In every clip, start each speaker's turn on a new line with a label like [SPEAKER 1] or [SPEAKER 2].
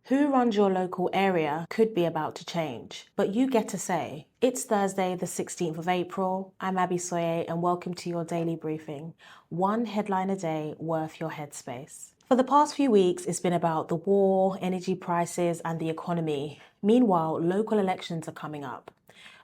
[SPEAKER 1] Who runs your local area could be about to change, but you get a say. It's Thursday, the 16th of April. I'm Abby Soye, and welcome to your daily briefing. One headline a day worth your headspace. For the past few weeks, it's been about the war, energy prices, and the economy. Meanwhile, local elections are coming up.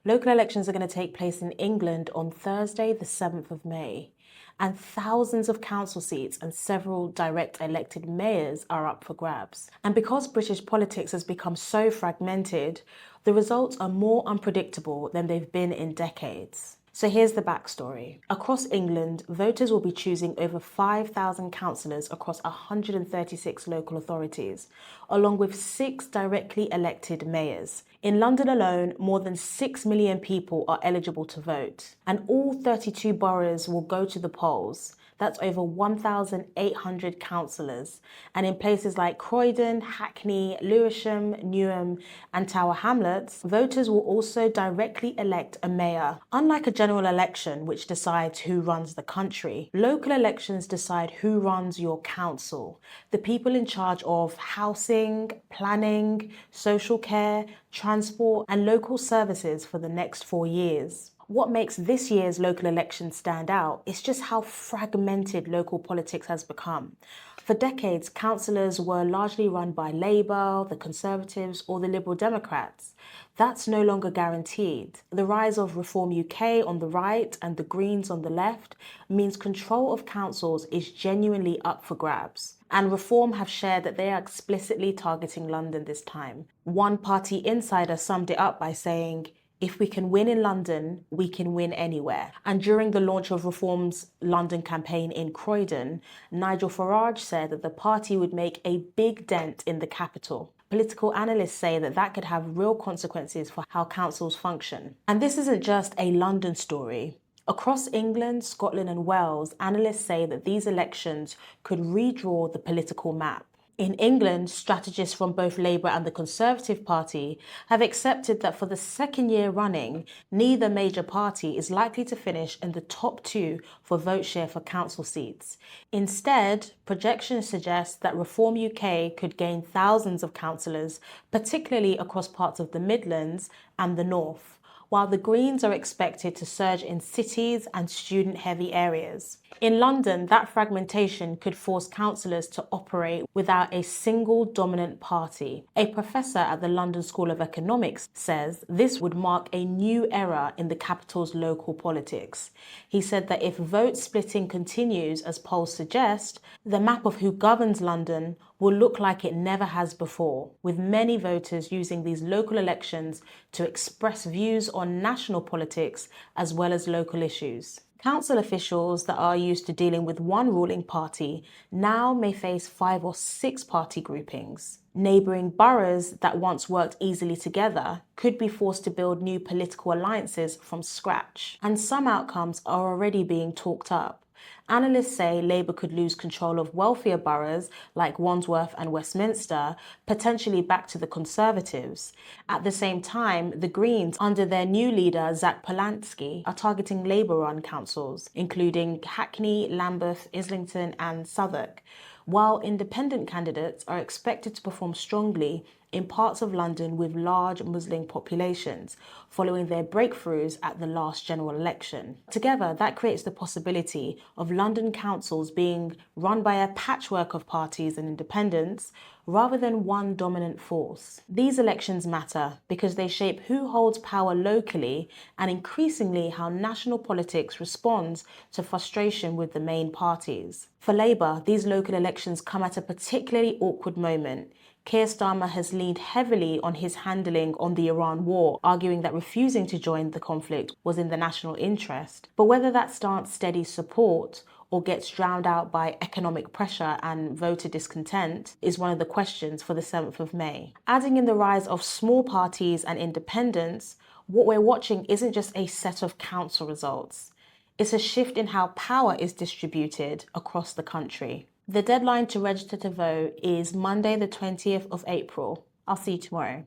[SPEAKER 1] Local elections are going to take place in England on Thursday, the 7th of May. And thousands of council seats and several direct elected mayors are up for grabs. And because British politics has become so fragmented, the results are more unpredictable than they've been in decades. So here's the backstory. Across England, voters will be choosing over 5,000 councillors across 136 local authorities, along with 6 directly elected mayors. In London alone, more than 6 million people are eligible to vote, and all 32 boroughs will go to the polls. That's over 1,800 councillors. And in places like Croydon, Hackney, Lewisham, Newham, and Tower Hamlets, voters will also directly elect a mayor. Unlike a general election, which decides who runs the country, local elections decide who runs your council, the people in charge of housing, planning, social care, transport, and local services for the next 4 years. What makes this year's local elections stand out is just how fragmented local politics has become. For decades, councillors were largely run by Labour, the Conservatives, or the Liberal Democrats. That's no longer guaranteed. The rise of Reform UK on the right and the Greens on the left means control of councils is genuinely up for grabs. And Reform have shared that they are explicitly targeting London this time. One party insider summed it up by saying, "If we can win in London, we can win anywhere." And during the launch of Reform's London campaign in Croydon, Nigel Farage said that the party would make a big dent in the capital. Political analysts say that that could have real consequences for how councils function. And this isn't just a London story. Across England, Scotland, and Wales, analysts say that these elections could redraw the political map. In England, strategists from both Labour and the Conservative Party have accepted that for the second year running, neither major party is likely to finish in the top 2 for vote share for council seats. Instead, projections suggest that Reform UK could gain thousands of councillors, particularly across parts of the Midlands and the North, while the Greens are expected to surge in cities and student-heavy areas. In London, that fragmentation could force councillors to operate without a single dominant party. A professor at the London School of Economics says this would mark a new era in the capital's local politics. He said that if vote splitting continues, as polls suggest, the map of who governs London will look like it never has before, with many voters using these local elections to express views on national politics as well as local issues. Council officials that are used to dealing with one ruling party now may face 5 or 6 party groupings. Neighbouring boroughs that once worked easily together could be forced to build new political alliances from scratch. And some outcomes are already being talked up. Analysts say Labour could lose control of wealthier boroughs like Wandsworth and Westminster, potentially back to the Conservatives. At the same time, the Greens, under their new leader Zach Polanski, are targeting Labour-run councils, including Hackney, Lambeth, Islington and Southwark, while independent candidates are expected to perform strongly in parts of London with large Muslim populations, following their breakthroughs at the last general election. Together, that creates the possibility of London councils being run by a patchwork of parties and independents rather than one dominant force. These elections matter because they shape who holds power locally and increasingly how national politics responds to frustration with the main parties. For Labour, these local elections come at a particularly awkward moment. Keir Starmer has leaned heavily on his handling on the Iran war, arguing that refusing to join the conflict was in the national interest. But whether that stance steadies support or gets drowned out by economic pressure and voter discontent is one of the questions for the 7th of May. Adding in the rise of small parties and independents, what we're watching isn't just a set of council results. It's a shift in how power is distributed across the country. The deadline to register to vote is Monday, the 20th of April. I'll see you tomorrow.